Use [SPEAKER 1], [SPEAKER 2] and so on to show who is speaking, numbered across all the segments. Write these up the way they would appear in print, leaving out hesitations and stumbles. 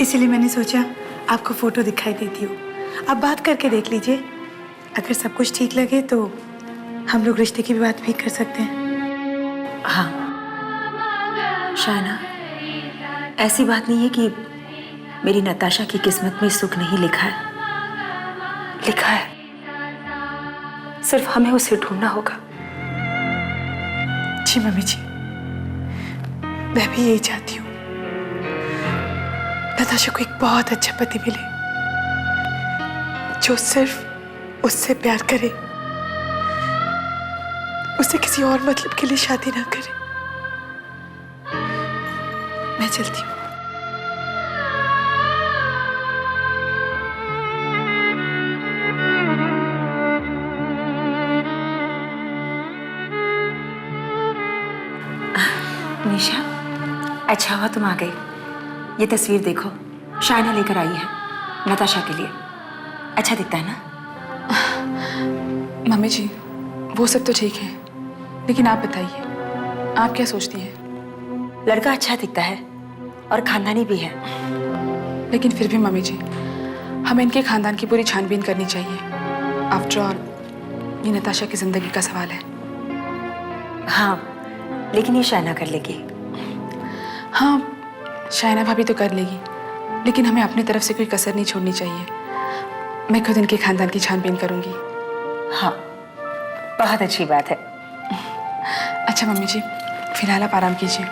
[SPEAKER 1] इसीलिए मैंने सोचा आपको फोटो दिखाई देती हूँ। आप बात करके देख लीजिए, अगर सब कुछ ठीक लगे तो हम लोग रिश्ते की भी बात भी कर सकते हैं।
[SPEAKER 2] हाँ शायना, ऐसी बात नहीं है कि मेरी नताशा की किस्मत में सुख नहीं लिखा है। लिखा है, सिर्फ हमें उसे ढूंढना होगा।
[SPEAKER 1] जी मम्मी जी, मैं भी यही चाहती हूँ, नताशा को एक बहुत अच्छा पति मिले जो सिर्फ उससे प्यार करे, उससे किसी और मतलब के लिए शादी ना करे। मैं चलती हूँ।
[SPEAKER 2] निशा, अच्छा हुआ तुम आ गई। ये तस्वीर देखो, शायना लेकर आई है नताशा के लिए। अच्छा दिखता है ना?
[SPEAKER 3] मम्मी जी, वो सब तो ठीक है, लेकिन आप बताइए, आप क्या सोचती हैं?
[SPEAKER 2] लड़का अच्छा दिखता है और खानदानी भी है।
[SPEAKER 3] लेकिन फिर भी मम्मी जी, हमें इनके खानदान की पूरी छानबीन करनी चाहिए। आफ्टर ऑल ये नताशा की जिंदगी का सवाल है।
[SPEAKER 2] हाँ, लेकिन ये शायना कर लेगी।
[SPEAKER 3] हाँ, शायना भाभी तो कर लेगी, लेकिन हमें अपनी तरफ से कोई कसर नहीं छोड़नी चाहिए। मैं खुद इनके खानदान की छानबीन करूंगी।
[SPEAKER 2] हाँ, बहुत अच्छी बात है।
[SPEAKER 3] अच्छा मम्मी जी, फिलहाल आप आराम कीजिए।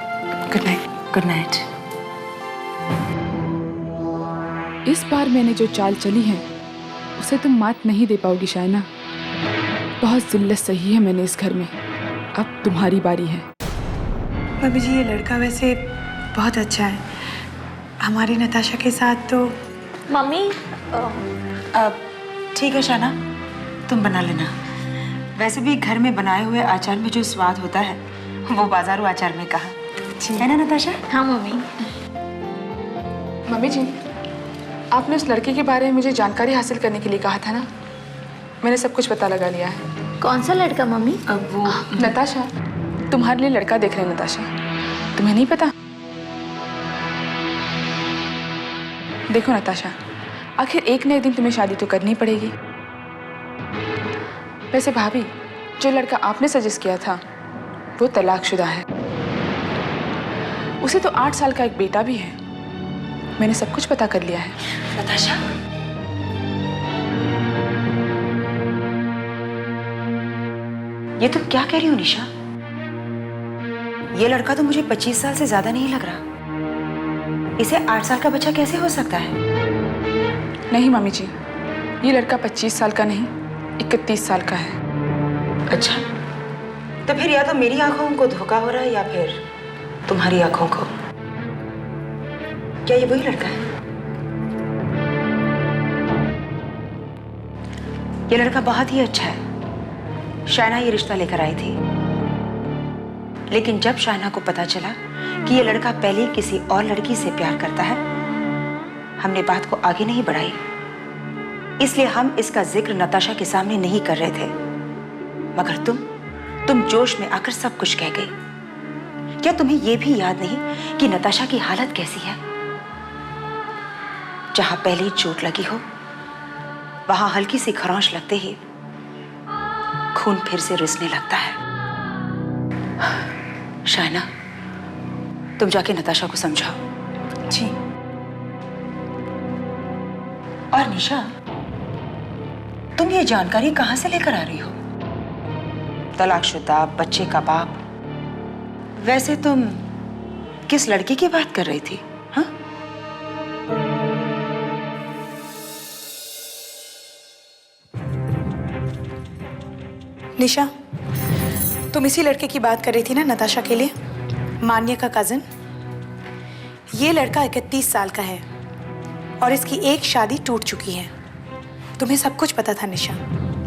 [SPEAKER 3] Good night.
[SPEAKER 2] Good night.
[SPEAKER 3] इस बार मैंने जो चाल चली है उसे तुम मात नहीं दे पाओगी शायना। बहुत जिल्लत सही है मैंने इस घर में, अब तुम्हारी बारी है।
[SPEAKER 1] मम्मी जी, ये लड़का वैसे बहुत अच्छा है, हमारी नताशा के साथ तो।
[SPEAKER 2] मम्मी ठीक है शायना, तुम बना लेना। वैसे भी घर में बनाए हुए अचार में जो स्वाद होता है वो बाजारू अचार में कहाँ, है ना नताशा?
[SPEAKER 4] हाँ मम्मी।
[SPEAKER 3] मम्मी जी, आपने उस लड़के के बारे में मुझे जानकारी हासिल करने के लिए कहा था ना, मैंने सब कुछ पता लगा लिया है।
[SPEAKER 4] कौन सा लड़का मम्मी?
[SPEAKER 2] अब वो
[SPEAKER 3] नताशा, तुम्हारे लिए लड़का देख रहे हैं नताशा, तुम्हें नहीं पता? देखो नताशा, आखिर एक न एक दिन तुम्हें शादी तो करनी पड़ेगी। वैसे भाभी, जो लड़का आपने सजेस्ट किया था वो तलाकशुदा है, उसे तो 8 साल का एक बेटा भी है। मैंने सब कुछ पता कर लिया है।
[SPEAKER 2] नताशा, ये तुम क्या कह रही हो निशा? ये लड़का तो मुझे 25 साल से ज्यादा नहीं लग रहा। इसे 8 साल का बच्चा कैसे हो सकता है?
[SPEAKER 3] नहीं मम्मी जी, ये लड़का 25 साल का नहीं 31 साल का है।
[SPEAKER 2] अच्छा, तो फिर या तो मेरी आंखों को धोखा हो रहा है या फिर तुम्हारी आंखों को। क्या ये वही लड़का है? ये लड़का बहुत ही अच्छा है। शायना ये रिश्ता लेकर आई थी, लेकिन जब शायना को पता चला कि ये लड़का पहले किसी और लड़की से प्यार करता है, हमने बात को आगे नहीं बढ़ाई। इसलिए हम इसका जिक्र नताशा के सामने नहीं कर रहे थे, मगर तुम जोश में आकर सब कुछ कह गई। क्या तुम्हें यह भी याद नहीं कि नताशा की हालत कैसी है? जहां पहले ही चोट लगी हो, वहां हल्की सी खरोंच लगते ही खून फिर से रिसने लगता है। शायना, तुम जाके नताशा को समझाओ।
[SPEAKER 1] जी।
[SPEAKER 2] और निशा, तुम ये जानकारी कहां से लेकर आ रही हो? तलाकशुदा, बच्चे का बाप। वैसे तुम किस लड़की की बात कर रही थी? हाँ?
[SPEAKER 1] निशा, तुम इसी लड़के की बात कर रही थी ना नताशा के लिए? मान्य का कजन। ये लड़का 31 साल का है और इसकी एक शादी टूट चुकी है। तुम्हें सब कुछ पता था निशा,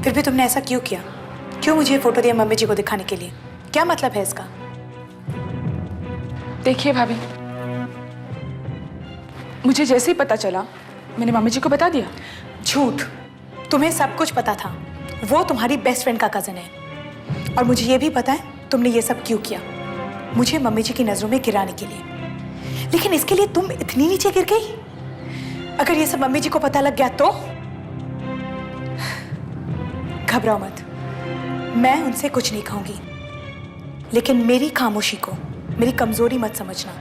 [SPEAKER 1] फिर भी तुमने ऐसा क्यों किया? क्यों मुझे फोटो दिया मम्मी जी को दिखाने के लिए? क्या मतलब है इसका?
[SPEAKER 3] देखिए भाभी, मुझे जैसे ही पता चला मैंने मम्मी जी को बता दिया।
[SPEAKER 1] झूठ, तुम्हें सब कुछ पता था। वो तुम्हारी बेस्ट फ्रेंड का कजन है और मुझे ये भी पता है तुमने ये सब क्यों किया, मुझे मम्मी जी की नजरों में गिराने के लिए। लेकिन इसके लिए तुम इतनी नीचे गिर गई? अगर ये सब मम्मी जी को पता लग गया तो? घबराओ मत, मैं उनसे कुछ नहीं कहूंगी, लेकिन मेरी खामोशी को मेरी कमजोरी मत समझना।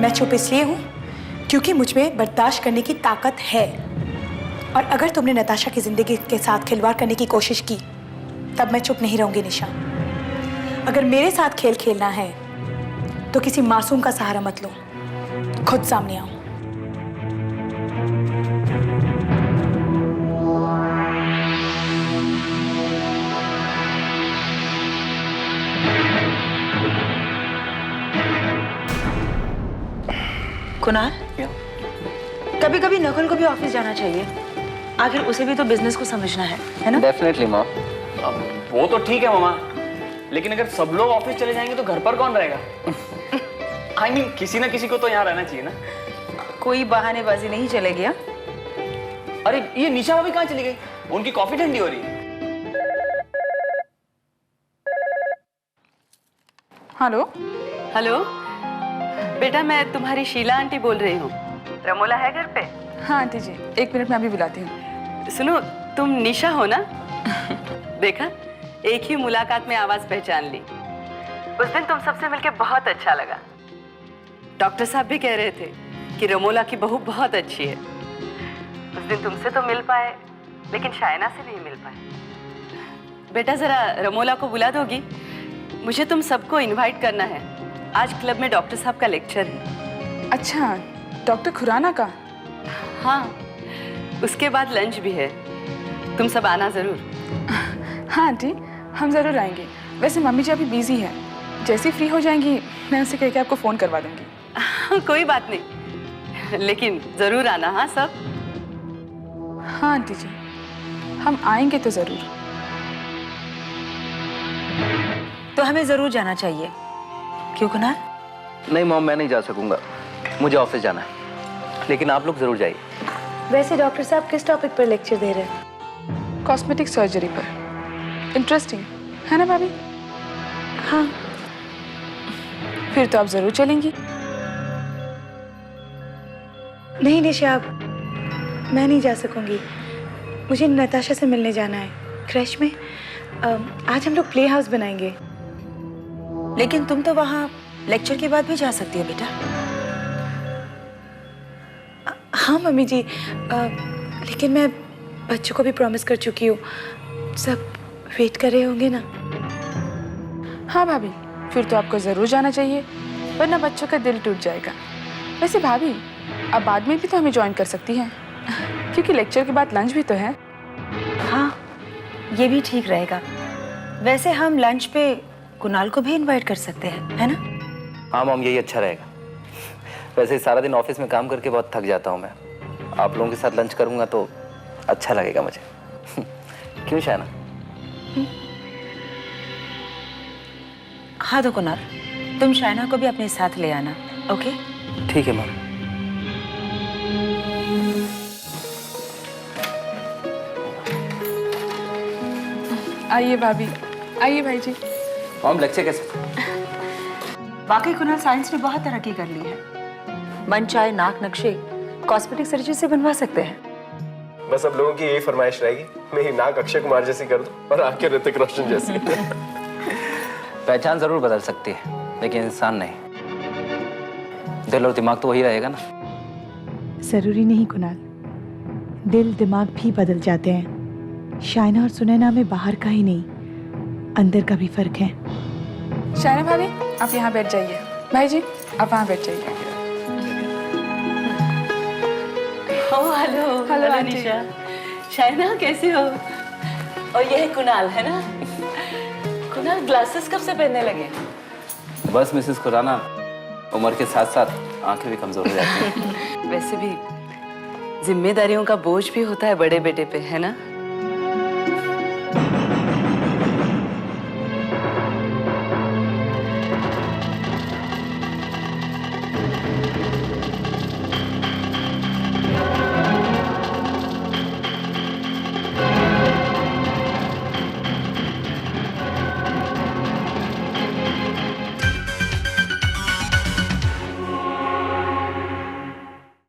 [SPEAKER 1] मैं चुप इसलिए हूं क्योंकि मुझ में बर्दाश्त करने की ताकत है। और अगर तुमने नताशा की जिंदगी के साथ खिलवाड़ करने की कोशिश की तब मैं चुप नहीं रहूंगी निशा। अगर मेरे साथ खेल खेलना है तो किसी मासूम का सहारा मत लो, खुद सामने आओ।
[SPEAKER 2] कुणाल, कभी कभी नकुल को भी ऑफिस जाना चाहिए, आखिर उसे भी तो बिजनेस को समझना है ना?
[SPEAKER 4] डेफिनेटली माँ। वो तो ठीक है मामा, लेकिन अगर सब लोग ऑफिस चले जाएंगे तो घर पर कौन रहेगा? I mean, किसी ना किसी को तो यहाँ रहना चाहिए ना।
[SPEAKER 2] कोई बहानेबाजी नहीं चलेगी। हाँ?
[SPEAKER 4] अरे ये निशा भाभी कहाँ चली गई? उनकी कॉफी ठंडी हो रही है।
[SPEAKER 3] हेलो।
[SPEAKER 5] हेलो बेटा, मैं तुम्हारी शीला आंटी बोल रही हूँ। रमोला है घर पे?
[SPEAKER 3] हाँ आंटी जी, 1 मिनट में अभी बुलाती हूँ।
[SPEAKER 5] सुनो, तुम निशा हो ना? देखा, एक ही मुलाकात में आवाज पहचान ली। उस दिन तुम सबसे मिलके बहुत अच्छा लगा। डॉक्टर साहब भी कह रहे थे कि रमोला की बहू बहुत अच्छी है। उस दिन तुमसे तो मिल पाए, लेकिन शायना से नहीं मिल पाए। बेटा जरा रमोला को बुला दोगी? मुझे तुम सबको इनवाइट करना है। आज क्लब में डॉक्टर साहब का लेक्चर है।
[SPEAKER 3] अच्छा, डॉक्टर खुराना का?
[SPEAKER 5] हाँ, उसके बाद लंच भी है। तुम सब आना जरूर।
[SPEAKER 3] हाँ आंटी, हम ज़रूर आएंगे। वैसे मम्मी जी अभी बिजी है, जैसे फ्री हो जाएंगी मैं उनसे कह के आपको फ़ोन करवा दूंगी।
[SPEAKER 5] कोई बात नहीं, लेकिन जरूर आना। हाँ सब?
[SPEAKER 3] हाँ आंटी जी, हम आएंगे तो ज़रूर।
[SPEAKER 2] तो हमें जरूर जाना चाहिए, क्यों कुणाल?
[SPEAKER 4] नहीं मॉम, मैं नहीं जा सकूंगा, मुझे ऑफिस जाना है। लेकिन आप लोग जरूर जाइए।
[SPEAKER 1] वैसे डॉक्टर साहब किस टॉपिक पर लेक्चर दे रहे हैं?
[SPEAKER 3] कॉस्मेटिक सर्जरी पर। इंटरेस्टिंग है ना भाभी?
[SPEAKER 1] हाँ।
[SPEAKER 3] फिर तो आप ज़रूर चलेंगी।
[SPEAKER 1] नहीं निशा, मैं नहीं जा सकूंगी। मुझे नताशा से मिलने जाना है क्रैश में। आज हम लोग प्ले हाउस बनाएंगे।
[SPEAKER 2] लेकिन तुम तो वहाँ लेक्चर के बाद भी जा सकती हो बेटा।
[SPEAKER 1] हाँ मम्मी जी, लेकिन मैं बच्चों को भी प्रॉमिस कर चुकी हूँ। सब वेट कर रहे होंगे ना?
[SPEAKER 3] हाँ भाभी, फिर तो आपको ज़रूर जाना चाहिए, वरना बच्चों का दिल टूट जाएगा। वैसे भाभी, अब बाद में भी तो हमें ज्वाइन कर सकती हैं, क्योंकि लेक्चर के बाद लंच भी तो है।
[SPEAKER 2] हाँ, ये भी ठीक रहेगा। वैसे हम लंच पे कुणाल को भी इनवाइट कर सकते हैं, है ना?
[SPEAKER 4] हाँ मॉम, यही अच्छा रहेगा। वैसे सारा दिन ऑफिस में काम करके बहुत थक जाता हूँ मैं। आप लोगों के साथ लंच करूँगा तो अच्छा लगेगा मुझे। क्यों शायना?
[SPEAKER 2] हाँ तो कुणाल, तुम शायना को भी अपने साथ ले आना, ओके?
[SPEAKER 4] ठीक है मॉम।
[SPEAKER 3] आइए भाभी, आइए भाई जी।
[SPEAKER 4] मॉम, लेक्चर कैसे?
[SPEAKER 2] वाकई कुणाल, साइंस ने बहुत तरक्की कर ली है। मन चाहे नाक नक्शे कॉस्मेटिक सर्जरी से बनवा सकते हैं।
[SPEAKER 6] बस अब लोगों की यही फरमाइश रहेगी, मेरी नाक अक्षय कुमार जैसी कर दो और आंखें ऋतिक रोशन जैसी।
[SPEAKER 4] पहचान जरूर बदल सकती है, लेकिन इंसान नहीं। दिल और दिमाग तो वही रहेगा ना।
[SPEAKER 1] जरूरी नहीं कुणाल, दिल दिमाग भी बदल जाते हैं। शायना और सुनैना में बाहर का ही नहीं, अंदर का भी फर्क है।
[SPEAKER 3] शायना भाभी, आप यहाँ बैठ जाइए। भाई जी, आप वहाँ बैठ जाइए।
[SPEAKER 5] Hello hello
[SPEAKER 3] aunty.
[SPEAKER 5] Nisha. Shayna कैसी हो? और ये है कुणाल, है ना? कुणाल ग्लासेस कब से पहनने लगे?
[SPEAKER 4] बस मिसेस खुराना, उम्र के साथ साथ आंखें भी कमजोर हो जाती हैं।
[SPEAKER 5] वैसे भी जिम्मेदारियों का बोझ भी होता है बड़े बेटे पे, है ना?